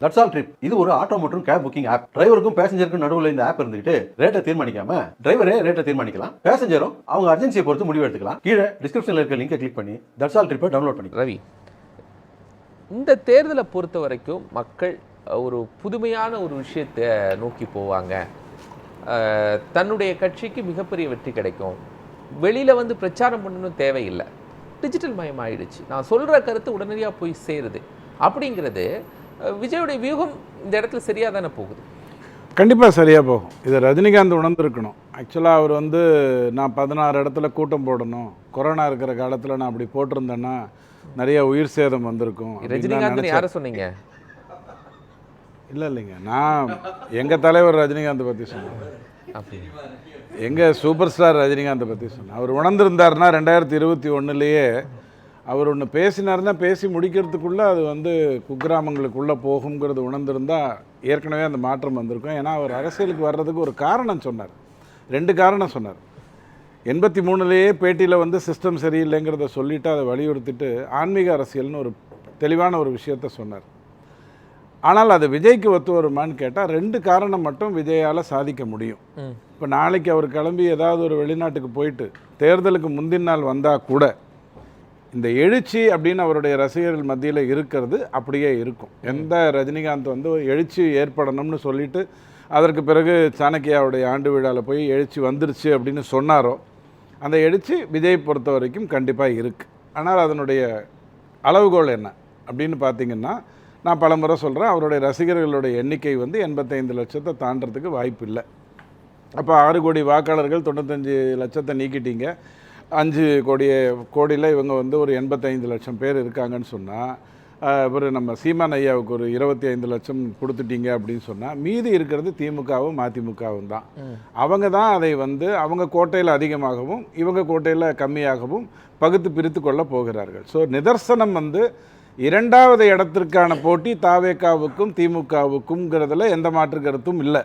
That's all trip. இது ஒரு auto மற்றும் கேப் புக்கிங் ஆப். டிரைவருக்கும் பேசஞ்சருக்கும் நடுவில் இந்த ஆப் இருந்துகிட்டு ரேட்டை தீர்மானிக்காம டிரைவரே ரேட்டை தீர்மானிக்கலாம். பேசஞ்சரும் அவங்க அர்ஜென்சியை பொறுத்து முடிவு எடுத்துக்கலாம். கீழே டிஸ்கிரிப்ஷன்ல இருக்க லிங்கை கிளிக் பண்ணி தட்ஸ் ஆல் ட்ரிப்பை டவுன்லோட் பண்ணி. ரவி, இந்த தேர்தலை பொறுத்த வரைக்கும் மக்கள் ஒரு புதுமையான ஒரு விஷயத்தை நோக்கி போவாங்க. தன்னுடைய கட்சிக்கு மிகப்பெரிய வெற்றி கிடைக்கும். வெளியில் வந்து பிரச்சாரம் பண்ணணும் தேவையில்லை. டிஜிட்டல் மயம் ஆயிடுச்சு. நான் சொல்கிற கருத்து உடனடியாக போய் சேருது. அப்படிங்கிறது விஜயோடைய வியூகம் இந்த இடத்துல சரியாக தானே போகுது? கண்டிப்பாக சரியாக போகும். இதை ரஜினிகாந்த் உணர்ந்துருக்கணும். ஆக்சுவலாக அவர் வந்து நான் 16 இடத்துல கூட்டம் போடணும், கொரோனா இருக்கிற காலத்தில் நான் அப்படி போட்டிருந்தேன்னா நிறைய உயிர் சேதம் வந்திருக்கும். ரஜினிகாந்த் யாரை சொன்னீங்க? இல்லைங்க, நான் எங்கள் தலைவர் ரஜினிகாந்த் பற்றி சொன்னேன். எங்கள் சூப்பர் ஸ்டார் ரஜினிகாந்தை பற்றி சொன்னேன். அவர் உணர்ந்திருந்தாருன்னா 2021 அவர் ஒன்று பேசினார்னா பேசி முடிக்கிறதுக்குள்ளே அது வந்து குக்கிராமங்களுக்குள்ளே போகுங்கிறது உணர்ந்திருந்தால் ஏற்கனவே அந்த மாற்றம் வந்திருக்கும். ஏன்னா அவர் அரசியலுக்கு வர்றதுக்கு ஒரு காரணம் சொன்னார், 2 காரணம் சொன்னார். 83 பேட்டியில் வந்து சிஸ்டம் சரியில்லைங்கிறத சொல்லிவிட்டு அதை வலியுறுத்திட்டு ஆன்மீக அரசியல்னு ஒரு தெளிவான ஒரு விஷயத்த சொன்னார். ஆனால் அது விஜய்க்கு ஒத்து வருமானு கேட்டால் 2 காரணம் மட்டும் விஜயால் சாதிக்க முடியும். இப்போ நாளைக்கு அவர் கிளம்பி ஏதாவது ஒரு வெளிநாட்டுக்கு போயிட்டு தேர்தலுக்கு முந்தின நாள் வந்தால் கூட இந்த எழுச்சி அப்படின்னு அவருடைய ரசிகர்கள் மத்தியில் இருக்கிறது அப்படியே இருக்கும். எந்த ரஜினிகாந்த் வந்து எழுச்சி ஏற்படணும்னு சொல்லிட்டு அதற்கு பிறகு சாணக்கியாவுடைய ஆண்டு விழாவில் போய் எழுச்சி வந்துருச்சு அப்படின்னு சொன்னாரோ அந்த எழுச்சி விஜய் பொறுத்த வரைக்கும் கண்டிப்பாக இருக்குது. ஆனால் அதனுடைய அளவுகோல் என்ன அப்படின்னு பார்த்திங்கன்னா, நான் பல முறை சொல்கிறேன், அவருடைய ரசிகர்களுடைய எண்ணிக்கை வந்து 85 லட்சத்தை தாண்டறதுக்கு வாய்ப்பு இல்லை. அப்போ 6 கோடி வாக்காளர்கள் 95 லட்சத்தை நீக்கிட்டீங்க. 5 கோடியில் இவங்க வந்து ஒரு 85 லட்சம் பேர் இருக்காங்கன்னு சொன்னால், ஒரு நம்ம சீமான் ஐயாவுக்கு ஒரு 25 லட்சம் கொடுத்துட்டீங்க அப்படின்னு சொன்னால் மீதி இருக்கிறது திமுகவும் அதிமுகவும் தான். அவங்க தான் அதை வந்து அவங்க கோட்டையில் அதிகமாகவும் இவங்க கோட்டையில் கம்மியாகவும் பகுத்து பிரித்து கொள்ள போகிறார்கள். ஸோ நிதர்சனம் வந்து 2வது இடத்திற்கான போட்டி தாவேகாவுக்கும் திமுகவுக்கும்ங்கிறதுல எந்த மாற்று கருத்தும் இல்லை.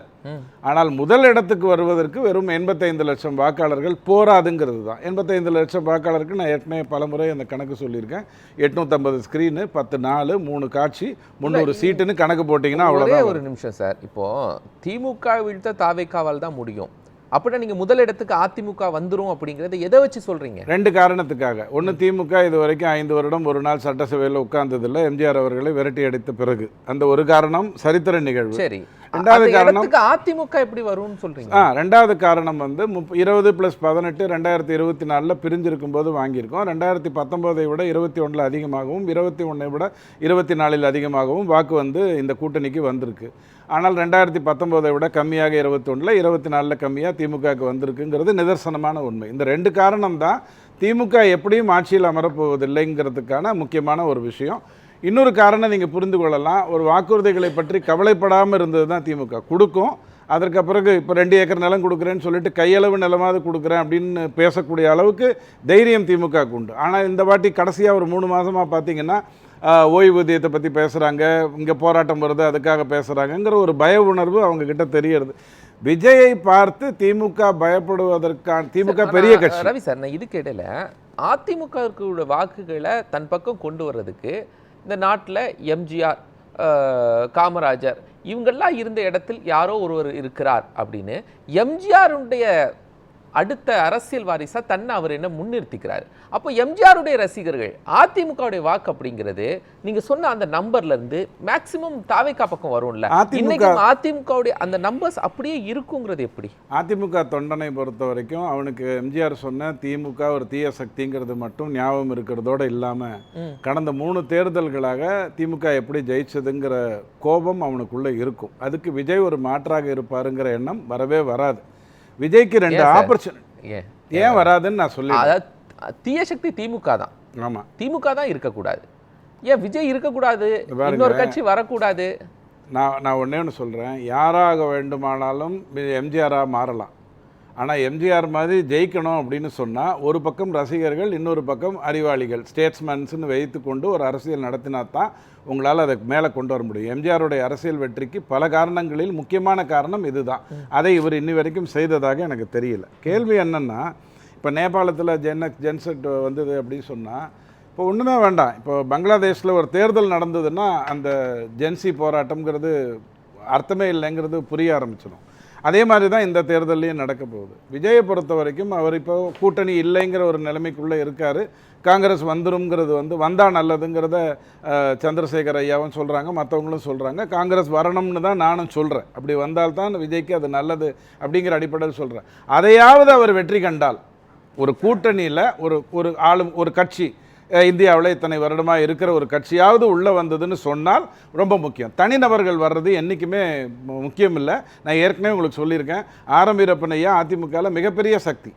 ஆனால் முதல் இடத்துக்கு வருவதற்கு வெறும் 85 லட்சம் வாக்காளர்கள் போராதுங்கிறது தான். 85 லட்சம் வாக்காளருக்கு நான் ஏற்கனவே பல முறை அந்த கணக்கு சொல்லியிருக்கேன். 850 ஸ்க்ரீனு, 10 நாள், 3 காட்சி, 300 சீட்டுன்னு கணக்கு போட்டிங்கன்னா அவ்வளோதான். ஒரு நிமிஷம் சார், இப்போது திமுக வீழ்த்த தாவேகாவால் தான் முடியும் அப்படின்னா நீங்கள் முதல் இடத்துக்கு அதிமுக வந்துடும் அப்படிங்கிறத எதை வச்சு சொல்கிறீங்க? 2 காரணத்துக்காக. ஒன்று, திமுக இது வரைக்கும் 5 வருடம் ஒரு நாள் சட்டசபையில் உட்கார்ந்ததில்லை, எம்ஜிஆர் அவர்களை விரட்டி அடித்த பிறகு. அந்த ஒரு காரணம் சரித்திர நிகழ்வு. சரி, 2வது காரணம் அதிமுக எப்படி வரும்னு சொல்கிறீங்க? 2வது காரணம் வந்து 20 + 18 2024 பிரிஞ்சிருக்கும் போது வாங்கியிருக்கோம். 2019 விட 21 அதிகமாகவும் 21 விட 24 அதிகமாகவும் வாக்கு வந்து இந்த கூட்டணிக்கு வந்திருக்கு. ஆனால் 2019 விட கம்மியாக 21 24 கம்மியாக திமுகவுக்கு வந்திருக்குங்கிறது நிதர்சனமான உண்மை. இந்த 2 காரணம் தான் திமுக எப்படியும் ஆட்சியில் அமரப்போவதில்லைங்கிறதுக்கான முக்கியமான ஒரு விஷயம். இன்னொரு காரணம் நீங்கள் புரிந்து கொள்ளலாம், ஒரு வாக்குறுதிகளை பற்றி கவலைப்படாமல் இருந்தது தான் திமுக. கொடுக்கும், அதற்கு பிறகு இப்போ 2 ஏக்கர் நிலம் கொடுக்குறேன்னு சொல்லிட்டு கையளவு நிலமாவது கொடுக்குறேன் அப்படின்னு பேசக்கூடிய அளவுக்கு தைரியம் திமுக உண்டு. ஆனால் இந்த வாட்டி கடைசியாக ஒரு 3 மாதமாக பார்த்தீங்கன்னா ஓய்வூதியத்தை பற்றி பேசுகிறாங்க, இங்கே போராட்டம் வருது அதுக்காக பேசுகிறாங்கங்கிற ஒரு பய உணர்வு அவங்கக்கிட்ட தெரியறது. விஜயை பார்த்து திமுக பயப்படுவதற்கான திமுக பெரிய கட்சி. ரவி சார், நான் இது கேட்டல, அதிமுக வாக்குகளை தன் பக்கம் கொண்டு வர்றதுக்கு இந்த நாட்டில் எம்ஜிஆர், காமராஜர் இவங்கெல்லாம் இருந்த இடத்தில் யாரோ ஒருவர் இருக்கிறார் அப்படின்னு எம்ஜிஆருடைய அடுத்த அரசியல் வாரிசா தன்னை அவர் என்ன முன்னிறுத்திக்கிறார். அப்போ எம்ஜிஆருடைய ரசிகர்கள் அதிமுகவுடைய வாக்கு அப்படிங்கிறது நீங்க சொன்ன அந்த நம்பர்ல இருந்து மேக்சிமம் தாவேகா பக்கம் வரும்ல. இன்னைக்கு அதிமுகவுடைய அந்த நம்பர்ஸ் அப்படியே இருக்குங்கிறது எப்படி? அதிமுக தொண்டனை பொறுத்த வரைக்கும் அவனுக்கு எம்ஜிஆர் சொன்ன திமுக ஒரு தீய சக்திங்கிறது மட்டும் ஞாபகம் இருக்கிறதோட இல்லாம கடந்த 3 தேர்தல்களாக திமுக எப்படி ஜெயிச்சதுங்கிற கோபம் அவனுக்குள்ள இருக்கும். அதுக்கு விஜய் ஒரு மாற்றாக இருப்பாருங்கிற எண்ணம் வரவே வராது. விஜய்க்கு 2 ஆப்பர்ச்சுனிட்டி ஏன் வராதுன்னு நான் சொல்லி, தீய சக்தி திமுக தான். ஆமாம், திமுக தான் இருக்கக்கூடாது. ஏன் விஜய் இருக்கக்கூடாது, இன்னொரு கட்சி வரக்கூடாது? நான் ஒன்றே ஒன்று சொல்கிறேன், யாராக வேண்டுமானாலும் எம்ஜிஆராக மாறலாம். ஆனால் எம்ஜிஆர் மாதிரி ஜெயிக்கணும் அப்படின்னு சொன்னால் ஒரு பக்கம் ரசிகர்கள், இன்னொரு பக்கம் அறிவாளிகள், ஸ்டேட்ஸ்மேன்ஸ்னு வைத்து கொண்டு ஒரு அரசியல் நடத்தினா தான் உங்களால் அதை மேலே கொண்டு வர முடியும். எம்ஜிஆருடைய அரசியல் வெற்றிக்கு பல காரணங்களில் முக்கியமான காரணம் இதுதான். அதை இவர் இன்னி வரைக்கும் செய்ததாக எனக்கு தெரியல. கேள்வி என்னென்னா, இப்போ நேபாளத்தில் ஜென்செட் வந்தது அப்படின்னு சொன்னால் இப்போ ஒன்றுமே வேண்டாம். இப்போ பங்களாதேஷில் ஒரு தேர்தல் நடந்ததுன்னா அந்த ஜென்சி போராட்டம்ங்கிறது அர்த்தமே இல்லைங்கிறது புரிய ஆரம்பிச்சிடும். அதே மாதிரி தான் இந்த தேர்தல்லையும் நடக்க போகுது. விஜயை பொறுத்த வரைக்கும் அவர் இப்போ கூட்டணி இல்லைங்கிற ஒரு நிலைமைக்குள்ளே இருக்கார். காங்கிரஸ் வந்துருங்கிறது வந்தால் நல்லதுங்கிறத சந்திரசேகர் ஐயாவும் சொல்கிறாங்க, மற்றவங்களும் சொல்கிறாங்க. காங்கிரஸ் வரணும்னு தான் நானும் சொல்கிறேன். அப்படி வந்தால்தான் விஜய்க்கு அது நல்லது அப்படிங்கிற அடிப்படையில் சொல்கிறேன். அதையாவது அவர் வெற்றி கண்டால், ஒரு கூட்டணியில் ஒரு கட்சி இந்தியாவில் இத்தனை வருடமாக இருக்கிற ஒரு கட்சியாவது உள்ளே வந்ததுன்னு சொன்னால் ரொம்ப முக்கியம். தனிநபர்கள் வர்றது என்றைக்குமே முக்கியம் இல்லை. நான் ஏற்கனவே உங்களுக்கு சொல்லியிருக்கேன். ஆர் வீரப்பன் ஐயா அதிமுகவில் மிகப்பெரிய சக்தி.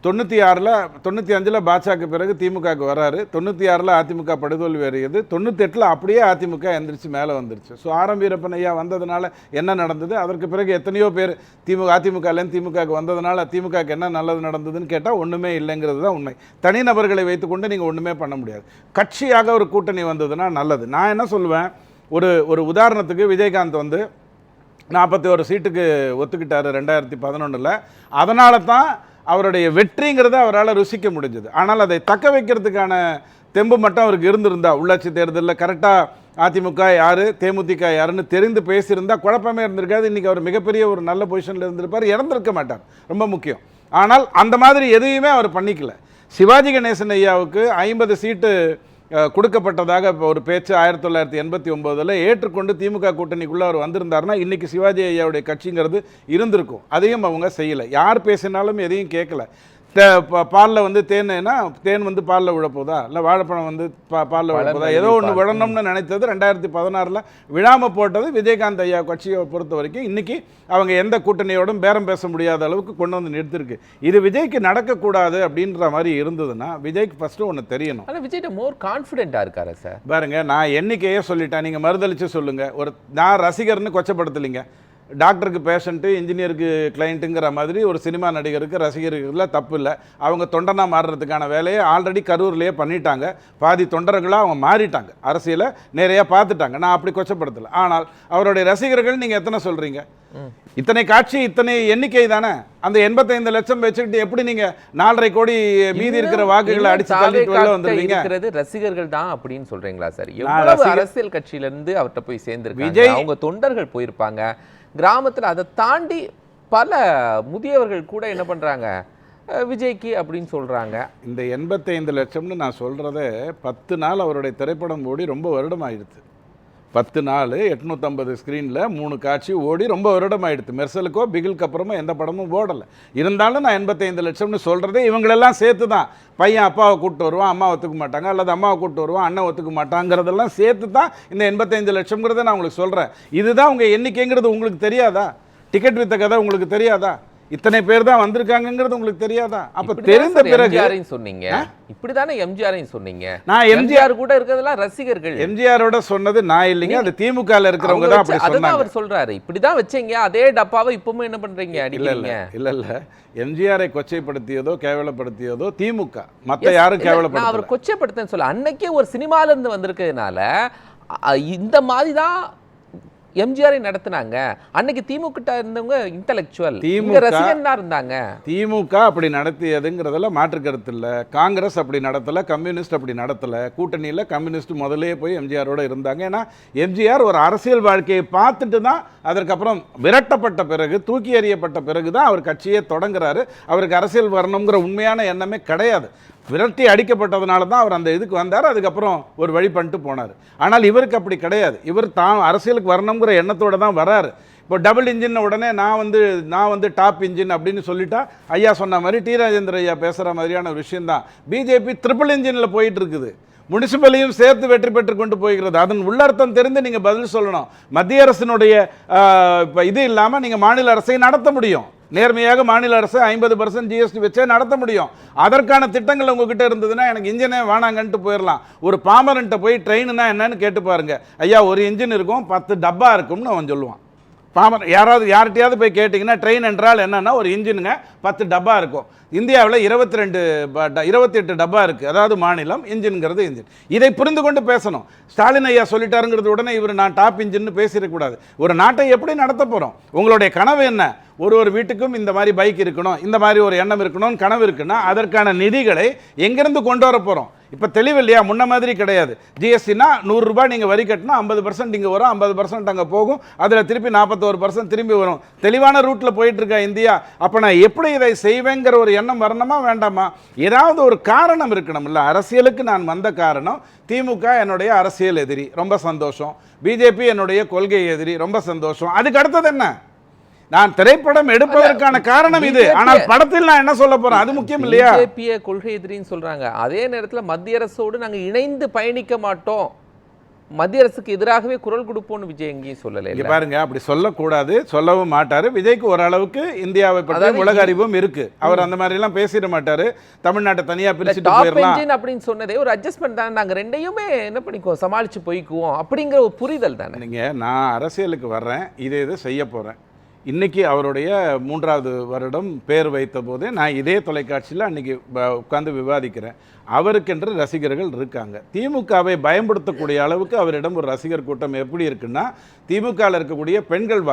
95 பாஜக பிறகு திமுகவுக்கு வராரு. 96 அதிமுக படுதோல்வி வருகிறது. 98 அப்படியே அதிமுக எந்திரிச்சு மேலே வந்துருச்சு. ஸோ ஆர் வீரப்பன் ஐயா வந்ததுனால என்ன நடந்தது, அதற்கு பிறகு எத்தனையோ பேர் அதிமுகலேருந்து திமுகவுக்கு வந்ததுனால திமுகவுக்கு என்ன நல்லது நடந்ததுன்னு கேட்டால் ஒன்றுமே இல்லைங்கிறது தான் உண்மை. தனிநபர்களை வைத்துக்கொண்டு நீங்கள் ஒன்றுமே பண்ண முடியாது. கட்சியாக ஒரு கூட்டணி வந்ததுன்னா நல்லது. நான் என்ன சொல்லுவேன், ஒரு உதாரணத்துக்கு விஜயகாந்த் 41 சீட்டுக்கு ஒத்துக்கிட்டார் 2011. அதனால தான் அவருடைய வெற்றிங்கிறத அவரால் ருசிக்க முடிஞ்சது. ஆனால் அதை தக்க வைக்கிறதுக்கான தெம்பு மட்டும் அவருக்கு இருந்திருந்தா, உள்ளாட்சி தேர்தலில் கரெக்டாக அதிமுக யார் தேமுதிக யாருன்னு தெரிந்து பேசியிருந்தா குழப்பமே இருந்திருக்காது. இன்றைக்கி அவர் மிகப்பெரிய ஒரு நல்ல பொசிஷனில் இருந்திருப்பார், இறந்திருக்க மாட்டார். ரொம்ப முக்கியம். ஆனால் அந்த மாதிரி எதையுமே அவர் பண்ணிக்கல. சிவாஜி கணேசன் ஐயாவுக்கு 50 சீட்டு கொடுக்கப்பட்டதாக இப்போ ஒரு பேச்சு 1989 ஏற்றுக்கொண்டு திமுக கூட்டணிக்குள்ளே அவர் வந்திருந்தாருன்னா இன்றைக்கி சிவாஜி ஐயாவுடைய கட்சிங்கிறது இருந்திருக்கும். அதையும் அவங்க செய்யலை. யார் பேசினாலும் எதையும் கேட்கல. பாலில் தேன்னா தேன் பாலில் விழப்போதா, இல்லை வாழைப்பழம் பாலில் விழப்போதா, ஏதோ ஒன்று விழணும்னு நினைத்தது 2016 விழாமல் போட்டது விஜயகாந்த் ஐயா கட்சியை பொறுத்த வரைக்கும் இன்றைக்கி அவங்க எந்த கூட்டணியோடும் பேரம் பேச முடியாத அளவுக்கு கொண்டு வந்து நிறுத்திருக்கு. இது விஜய்க்கு நடக்கக்கூடாது அப்படின்ற மாதிரி இருந்ததுன்னா விஜய்க்கு ஃபஸ்ட்டு ஒன்று தெரியணும். ஆனால் விஜய்கிட்ட மோர் கான்ஃபிடென்ட்டாக இருக்காரு சார். பாருங்க, நான் எண்ணிக்கையே சொல்லிட்டேன், நீங்கள் மறுதளிச்சு சொல்லுங்கள். நான் ரசிகர்னு கொச்சப்படுத்தலைங்க. டாக்டருக்கு பேஷண்ட்டு, இன்ஜினியருக்கு கிளைண்ட்டுங்கிற மாதிரி ஒரு சினிமா நடிகருக்கு ரசிகர்களில் தப்பு இல்லை. அவங்க தொண்டனா மாறுறதுக்கான வேலையை ஆல்ரெடி கரூர்லேயே பண்ணிட்டாங்க. பாதி தொண்டர்களாக அவங்க மாறிட்டாங்க, அரசியலை நிறையா பார்த்துட்டாங்க. நான் அப்படி கொச்சப்படுத்தலை. ஆனால் அவருடைய ரசிகர்கள் நீங்கள் எத்தனை சொல்கிறீங்க? இத்தனை காட்சி, இத்தனை எண்ணிக்கை தானே. அந்த 85 லட்சம் வச்சுக்கிட்டு எப்படி நீங்கள் 4.5 கோடி மீதி இருக்கிற வாக்குகளை அடிச்சு தள்ளிட்டு வெளில வந்துருவீங்க? ரசிகர்கள் தான் அப்படின்னு சொல்றீங்களா சார்? எவ்வளவு அரசியல் கட்சியிலிருந்து அவர்கிட்ட போய் சேர்ந்திருக்காங்க. விஜய் அவங்க தொண்டர்கள் போயிருப்பாங்க கிராமத்தில். அதை தாண்டி பல முதியவர்கள் கூட என்ன பண்றாங்க, விஜய்க்கு அப்படின்னு சொல்றாங்க. இந்த 85 லட்சம்னு நான் சொல்றத 10 நாள் அவருடைய திரைப்படம் ஓடி ரொம்ப வருடம் ஆயிடுச்சு. 10 நாள் 850 ஸ்க்ரீனில் 3 காட்சி ஓடி ரொம்ப வருடம் ஆயிடுச்சு. மெர்சலுக்கோ பிகிலுக்கு அப்புறமா எந்த படமும் ஓடலை. இருந்தாலும் நான் 85 லட்சம்னு சொல்கிறதே இவங்களெல்லாம் சேர்த்து தான். பையன் அப்பாவை கூப்பிட்டு வருவான், அம்மா ஒத்துக்க மாட்டாங்க, அல்லது அம்மாவை கூப்பிட்டு வருவான், அண்ணன் ஒத்துக்க மாட்டாங்கிறதெல்லாம் சேர்த்து தான் இந்த 85 லட்சம்ங்கிறத நான் உங்களுக்கு சொல்கிறேன். இதுதான் உங்கள் எண்ணிக்கைங்கிறது உங்களுக்கு தெரியாதா? டிக்கெட் வித்த கதை உங்களுக்கு தெரியாதா? இத்தனை பேர் தான் வந்திருக்காங்கிறது உங்களுக்கு தெரியாதா? அப்ப தெரிந்த பிறகு சொன்னீங்க, இப்படிதானே எம்ஜிஆரையும் சொன்னீங்க. நான் எம்ஜிஆர் கூட இருக்கிறதெல்லாம் ரசிகர்கள். எம்ஜிஆரோட சொன்னது நான் இல்லைங்க, அது திமுகல இருக்கிறவங்க தான் அப்படி சொன்னாங்க. அவர் சொல்றாரு, இப்படிதான் வச்சீங்க, அதே டப்பாவை இப்பவும் என்ன பண்றீங்க? இல்ல இல்ல, எம்ஜிஆரை கொச்சைப்படுத்தியதோ கேவலப்படுத்தியதோ திமுக, மத்த யாரும் கேவலப்படுத்தல. அவர் கொச்சைப்படுத்தன்னு சொல்ல, அன்னைக்கே ஒரு சினிமால இருந்து வந்திருக்கிறதுனால இந்த மாதிரி தான் எம்ஜிஆரை நடத்தினாங்க. அன்னைக்கு திமுக இருந்தவங்க இன்டெலெக்சுவல், திமுக ரசிகன் தான் இருந்தாங்க. திமுக அப்படி நடத்தியதுங்கிறதுல மாற்று கருத்து இல்லை. காங்கிரஸ் அப்படி நடத்தலை, கம்யூனிஸ்ட் அப்படி நடத்தலை. கூட்டணியில் கம்யூனிஸ்ட் முதலே போய் எம்ஜிஆரோட இருந்தாங்க. ஏன்னா எம்ஜிஆர் ஒரு அரசியல் வாழ்க்கையை பார்த்துட்டு தான், அதற்கப்புறம் விரட்டப்பட்ட பிறகு, தூக்கி எறியப்பட்ட பிறகு தான் அவர் கட்சியே தொடங்குறாரு. அவருக்கு அரசியல் வரணுங்கிற உண்மையான எண்ணமே கிடையாது. விரட்டி அடிக்கப்பட்டதுனால தான் அவர் அந்த இதுக்கு வந்தார். அதுக்கப்புறம் ஒரு வழி பண்ணிட்டு போனார். ஆனால் இவருக்கு அப்படி கிடையாது. இவர் தான் அரசியலுக்கு வரணுங்கிற எண்ணத்தோடு தான் வராரு. இப்போ டபுள் இன்ஜின் உடனே நான் வந்து டாப் இன்ஜின் அப்படின்னு சொல்லிட்டா, ஐயா சொன்ன மாதிரி டி ராஜேந்திர ஐயா பேசுகிற மாதிரியான ஒரு விஷயந்தான். பிஜேபி ட்ரிபிள் இன்ஜினில் போயிட்டு இருக்குது. முனிசிபலையும் சேர்த்து வெற்றி பெற்று கொண்டு போய்கிறது. அதன் உள்ளர்த்தம் தெரிந்து நீங்கள் பதில் சொல்லணும். மத்திய அரசினுடைய இப்போ இது இல்லாமல் நீங்கள் மாநில அரசை நடத்த முடியும். நேர்மையாக மாநில அரசு 50% ஜிஎஸ்டி வச்சே நடத்த முடியும். அதற்கான திட்டங்கள் உங்ககிட்ட இருந்ததுன்னா எனக்கு இன்ஜினே வேணாங்கன்ட்டு போயிடலாம். ஒரு பாமரன்ட்ட போய் ட்ரெயின்னா என்னன்னு கேட்டு பாருங்க. ஐயா, ஒரு இன்ஜின் இருக்கும், 10 டப்பா இருக்கும்னு அவன் சொல்லுவான். பாமரன் யார்கிட்டையாவது போய் கேட்டிங்கன்னா ட்ரெயின் என்றால் என்னன்னா ஒரு இன்ஜினுங்க, 10 டப்பா இருக்கும். இந்தியாவில் 28 டப்பா இருக்குது. அதாவது மாநிலம், இன்ஜின்ங்கிறது இன்ஜின். இதை புரிந்து கொண்டு பேசணும். ஸ்டாலின் ஐயா சொல்லிட்டாருங்கிறது உடனே இவர் நான் டாப் இன்ஜின்னு பேசிடக்கூடாது. ஒரு நாட்டை எப்படி நடத்த போகிறோம்? உங்களுடைய கனவு என்ன? ஒரு வீட்டுக்கும் இந்த மாதிரி பைக் இருக்கணும், இந்த மாதிரி ஒரு எண்ணம் இருக்கணும்னு கனவு இருக்குன்னா அதற்கான நிதிகளை எங்கிருந்து கொண்டு வர போகிறோம்? இப்போ தெளிவு இல்லையா? முன்ன மாதிரி கிடையாது. ஜிஎஸ்டினா 100 ரூபாய் நீங்கள் வரி கட்டினா 50% இங்கே வரும், 50% அங்கே போகும், அதில் திருப்பி 41% திரும்பி வரும். தெளிவான ரூட்டில் போயிட்டு இருக்கா இந்தியா. அப்போ நான் எப்படி இதை செய்வேங்கிற ஒரு எண்ணம் வரணுமா வேண்டாமா? ஏதாவது ஒரு காரணம் இருக்கணும்ல. அரசியலுக்கு நான் வந்த காரணம் திமுக என்னுடைய அரசியல் எதிரி, ரொம்ப சந்தோஷம். பிஜேபி என்னுடைய கொள்கை எதிரி, ரொம்ப சந்தோஷம். அதுக்கு அடுத்தது என்ன? நான் திரைப்படம் எடுப்பதற்கான காரணம் இது. ஆனால் படத்தில் நான் என்ன சொல்ல போறேன் அது முக்கியம் இல்லையா? பிஜேபியை கொள்கை எதிரின்னு சொல்றாங்க. அதே நேரத்தில் மத்திய அரசோடு நாங்க இணைந்து பயணிக்க மாட்டோம், மத்திய அரசுக்கு எதிராகவே குரல் கொடுப்போம்னு விஜய் எங்கேயும் சொல்லல. இங்க பாருங்க, அப்படி சொல்லக்கூடாது, சொல்லவும் மாட்டாரு. விஜய்க்கு ஓரளவுக்கு இந்தியாவை பற்றி உலக அறிவும் இருக்கு. அவர் அந்த மாதிரி எல்லாம் பேசிட மாட்டாரு. தமிழ்நாட்டை தனியா பிரிச்சுட்டு போயிடலாம் அப்படின்னு சொன்னதே ஒரு அட்ஜஸ்ட்மெண்ட் தானே. நாங்க ரெண்டையுமே என்ன பண்ணிக்குவோம், சமாளிச்சு போய்க்குவோம் அப்படிங்கிற ஒரு புரிதல் தானே. நீங்க நான் அரசியலுக்கு வர்றேன், இதை செய்ய போறேன். இன்னைக்கு அவருடைய 3வது வருடம் பேர் வைத்த போது நான் இதே தொலைக்காட்சியில் அன்னைக்கு உட்கார்ந்து விவாதிக்கிறேன். அவருக்கென்று ரசிகர்கள் இருக்காங்க. திமுகவை பயன்படுத்தக்கூடிய அளவுக்கு அவரிடம் ஒரு ரசிகர் கூட்டம் எப்படி இருக்குன்னா, திமுகவில் இருக்கக்கூடிய பெண்கள்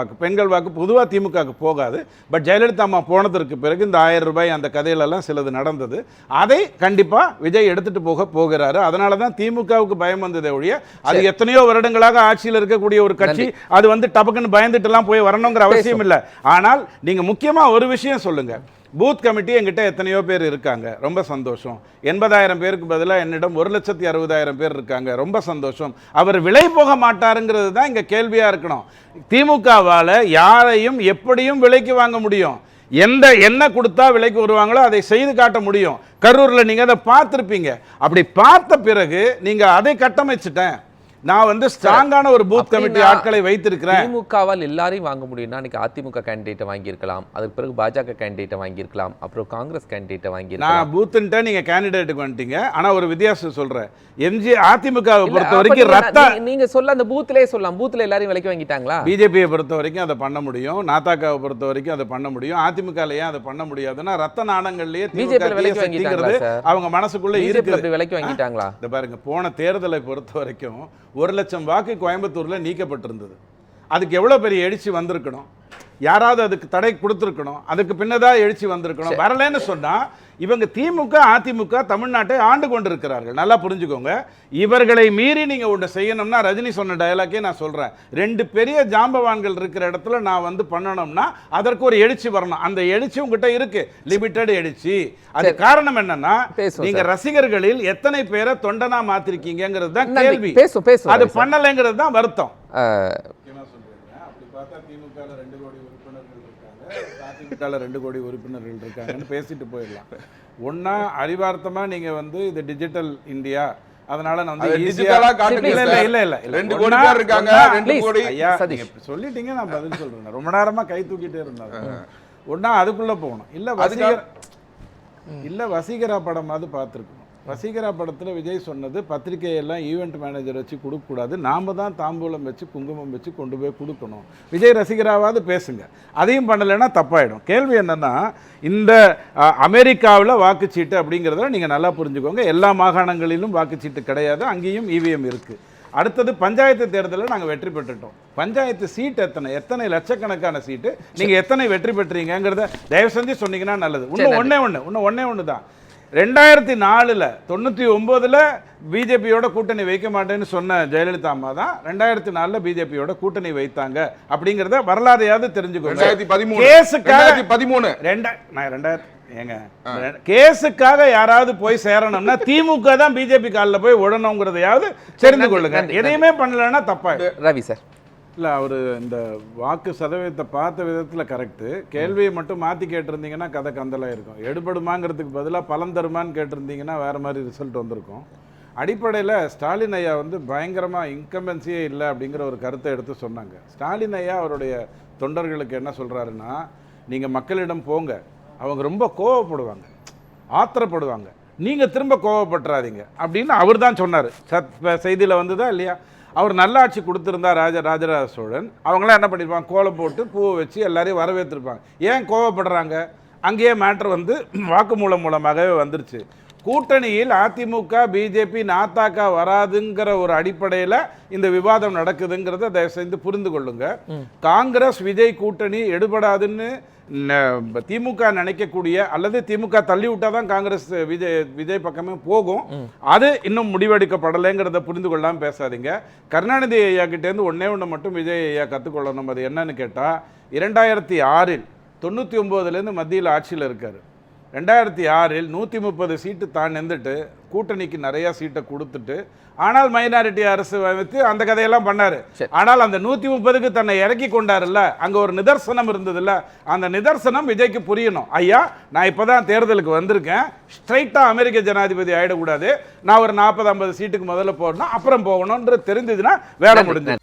வாக்கு பொதுவாக திமுகவுக்கு போகாது. பட் ஜெயலலிதா அம்மா போனதற்கு பிறகு இந்த 1000 ரூபாய் அந்த கதையிலெல்லாம் சிலது நடந்தது. அதை கண்டிப்பாக விஜய் எடுத்துட்டு போகிறாரு. அதனால தான் திமுகவுக்கு பயம் வந்ததே ஒழிய அது எத்தனையோ வருடங்களாக ஆட்சியில் இருக்கக்கூடிய ஒரு கட்சி அது வந்து டபக்குன்னு பயந்துட்டுலாம் போய் வரணுங்கிற அவசியம் இல்லை. ஆனால் நீங்கள் முக்கியமாக ஒரு விஷயம் சொல்லுங்க. பூத் கமிட்டி என்கிட்ட எத்தனையோ பேர் இருக்காங்க, ரொம்ப சந்தோஷம். 80,000 பேருக்கு பதிலாக என்னிடம் 1,60,60,000 பேர் இருக்காங்க, ரொம்ப சந்தோஷம். அவர் விலை போக மாட்டாருங்கிறது தான் இங்கே கேள்வியாக இருக்கணும். திமுகவால் யாரையும் எப்படியும் விலைக்கு வாங்க முடியும். என்ன கொடுத்தா விலைக்கு வருவாங்களோ அதை செய்து காட்ட முடியும். கரூரில் நீங்கள் அதை பார்த்துருப்பீங்க. அப்படி பார்த்த பிறகு நீங்கள் அதை கட்டமைச்சிட்டேன், நான் வந்து ஸ்ட்ராங்கான ஒரு பூத் கமிட்டி ஆட்களை வைத்திருக்கிறேன். திமுகவால் எல்லாரையும் வாங்க முடியும்னா இன்னைக்கு அதிமுக கேண்டிடேட்டை வாங்கியிருக்கலாம், அதுக்கு பிறகு பாஜக கேண்டிடேட்டை வாங்கியிருக்கலாம், அப்புறம் காங்கிரஸ் கேண்டிடேட்டை வாங்கியிருக்கலாம். நான் பூத்துன்ட்டு நீங்க கேண்டிடேட்டுக்கு வந்துட்டீங்க. ஆனா ஒரு வித்தியாசம் சொல்றேன். எம்ஜி அதிமுகவை பொறுத்த வரைக்கும் நீங்க சொல்ல அந்த பூத்லயே சொல்லலாம், பூத்ல எல்லாரையும் விலைக்கு வாங்கிட்டாங்களா? பிஜேபியை பொறுத்த வரைக்கும் அதை பண்ண முடியும், நாதாகாவை பொறுத்த வரைக்கும் அதை பண்ண முடியும். அதிமுகலயே அதை பண்ண முடியாதுன்னா ரத்த நாணங்கள்லயே அவங்க மனசுக்குள்ள இருக்கு. விலைக்கு வாங்கிட்டாங்களா? இந்த பாருங்க, போன தேர்தலை பொறுத்த வரைக்கும் 1,00,000 வாக்கு கோயம்புத்தூர்ல நீக்கப்பட்டிருந்தது. அதுக்கு எவ்வளவு பெரிய எழுச்சி வந்திருக்கணும், யாராவது அதுக்கு தடை கொடுத்துருக்கணும், அதுக்கு பின்னதான் எழுச்சி வந்திருக்கணும். வரலன்னு சொன்னா இவங்க திமுக அதிமுக தமிழ்நாட்டை ஆண்டு கொண்டிருக்கிறார்கள். நல்லா புரிஞ்சுக்கோங்க. இவர்களை மீறி நீங்க ஒன்று செய்யணும்னா, ரஜினி சொன்ன டயலாக்கே நான் சொல்றேன், 2 பெரிய ஜாம்பவான்கள் இருக்கிற இடத்துல நான் வந்து பண்ணணும்னா அதற்கு ஒரு எழுச்சி வரணும். அந்த எழுச்சி உங்ககிட்ட இருக்கு, லிமிட்டட் எழுச்சி. அது காரணம் என்னன்னா, நீங்க ரசிகர்களில் எத்தனை பேரை தொண்டனா மாத்திருக்கீங்கிறது தான் கேள்வி. அது பண்ணலைங்கிறது தான் வருத்தம். திமுகல 2 கோடி உறுப்பினர்கள் இருக்காங்க, அதிமுகல 2 கோடி உறுப்பினர்கள் இருக்காங்கன்னு பேசிட்டு போயிடலாம். ஒன்னா அறிவார்த்தமா நீங்க வந்து இது டிஜிட்டல் இந்தியா, அதனால நான் வந்து ஈஸியா இல்ல 2 கோடி பேர் இருக்காங்க, 2 கோடி ஐயா நீங்க சொல்லிட்டீங்க, நான் பதில் சொல்றேன். ரொம்ப நேரமா கை தூக்கிட்டே இருந்தாங்க. ஒன்னா அதுக்குள்ள போகணும். இல்ல வசீகரா படம் அது பார்த்துருக்கணும். வசீகரா படத்தில் விஜய் சொன்னது, பத்திரிகையெல்லாம் ஈவெண்ட் மேனேஜர் வச்சு கொடுக்கக்கூடாது, நாம் தான் தாம்பூலம் வச்சு குங்குமம் வச்சு கொண்டு போய் கொடுக்கணும். விஜய் ரசிகராவது பேசுங்க. அதையும் பண்ணலைன்னா தப்பாயிடும். கேள்வி என்னன்னா, இந்த அமெரிக்காவில் வாக்குச்சீட்டு அப்படிங்கிறத நீங்கள் நல்லா புரிஞ்சுக்கோங்க. எல்லா மாகாணங்களிலும் வாக்குச்சீட்டு கிடையாது, அங்கேயும் இவிஎம் இருக்குது. அடுத்தது பஞ்சாயத்து தேர்தலில் நாங்கள் வெற்றி பெற்றுட்டோம். பஞ்சாயத்து சீட் எத்தனை லட்சக்கணக்கான சீட்டு, நீங்கள் எத்தனை வெற்றி பெற்றீங்கிறத தயவு செஞ்சு சொன்னீங்கன்னா நல்லது. இன்னும் ஒன்னே தான். 2004 99 பிஜேபியோட கூட்டணி வைக்க மாட்டேன்னு சொன்ன ஜெயலலிதா அம்மா தான் 2004 பிஜேபியோட கூட்டணி வைத்தாங்க அப்படிங்கறத வரலாறையாவது தெரிஞ்சுக்கோங்க. 2013 கேஸுக்காக யாராவது போய் சேரணும்னா திமுக தான் பிஜேபி காலில் போய் விடணுங்கிறதையாவது தெரிந்து கொள்ளுங்க. எதையுமே பண்ணலன்னா தப்பாயிடும். ரவி சார் இல்லை, அவர் இந்த வாக்கு சதவீதத்தை பார்த்த விதத்தில் கரெக்டு. கேள்வியை மட்டும் மாற்றி கேட்டிருந்தீங்கன்னா கதை கந்தலாக இருக்கும். எடுபடுமாங்கிறதுக்கு பதிலாக பலன் தருமான்னு கேட்டிருந்தீங்கன்னா வேறு மாதிரி ரிசல்ட் வந்திருக்கும். அடிப்படையில் ஸ்டாலின் ஐயா வந்து பயங்கரமாக இன்கம்பன்சியே இல்லை அப்படிங்கிற ஒரு கருத்தை எடுத்து சொன்னாங்க. ஸ்டாலின் ஐயா அவருடைய தொண்டர்களுக்கு என்ன சொல்கிறாருன்னா, நீங்கள் மக்களிடம் போங்க, அவங்க ரொம்ப கோவப்படுவாங்க, ஆத்திரப்படுவாங்க, நீங்கள் திரும்ப கோவப்பட்டுறாதீங்க அப்படின்னு அவர் தான் சொன்னார். செய்தியில் வந்ததா இல்லையா? அவர் நல்லாட்சி கொடுத்துருந்தா ராஜராஜ சோழன், அவங்களாம் என்ன பண்ணியிருப்பாங்க, கோலம் போட்டு பூவை வச்சு எல்லாரையும் வரவேற்றிருப்பாங்க. ஏன் கோவப்படுறாங்க? அங்கேயே மேட்ரு வந்து வாக்குமூலம் மூலமாகவே வந்துருச்சு. கூட்டணியில் அதிமுக பிஜேபி நாத்தாக்கா வராதுங்கிற ஒரு அடிப்படையில் இந்த விவாதம் நடக்குதுங்கிறத தயவு செய்து புரிந்து கொள்ளுங்க. காங்கிரஸ் விஜய் கூட்டணி எடுபடாதுன்னு திமுக நினைக்கக்கூடிய அல்லது திமுக தள்ளி விட்டாதான் காங்கிரஸ் விஜய் பக்கமே போகும். அது இன்னும் முடிவெடுக்கப்படலைங்கிறத புரிந்து கொள்ளாமல் பேசாதீங்க. கருணாநிதி ஐயா கிட்டேருந்து ஒன்று மட்டும் விஜய் ஐயா கற்றுக்கொள்ளணும். அது என்னன்னு கேட்டால் 2006 99 மத்தியில் ஆட்சியில் இருக்காரு. 2006 130 சீட்டு தான் நின்றுட்டு கூட்டணிக்கு நிறைய சீட்டை கொடுத்துட்டு ஆனால் மைனாரிட்டி அரசு வைத்து அந்த கதையெல்லாம் பண்ணாரு. ஆனால் அந்த 130க்கு தன்னை இறக்கி கொண்டாருல்ல, அங்க ஒரு நிதர்சனம் இருந்ததுல்ல, அந்த நிதர்சனம் விஜய்க்கு புரியணும். ஐயா, நான் இப்பதான் தேர்தலுக்கு வந்திருக்கேன், ஸ்ட்ரைட்டா அமெரிக்க ஜனாதிபதி ஆயிடக்கூடாது, நான் ஒரு 40-50 சீட்டுக்கு முதல்ல போகணும், அப்புறம் போகணும்ன்ற தெரிஞ்சதுன்னா வேலை முடிஞ்சது.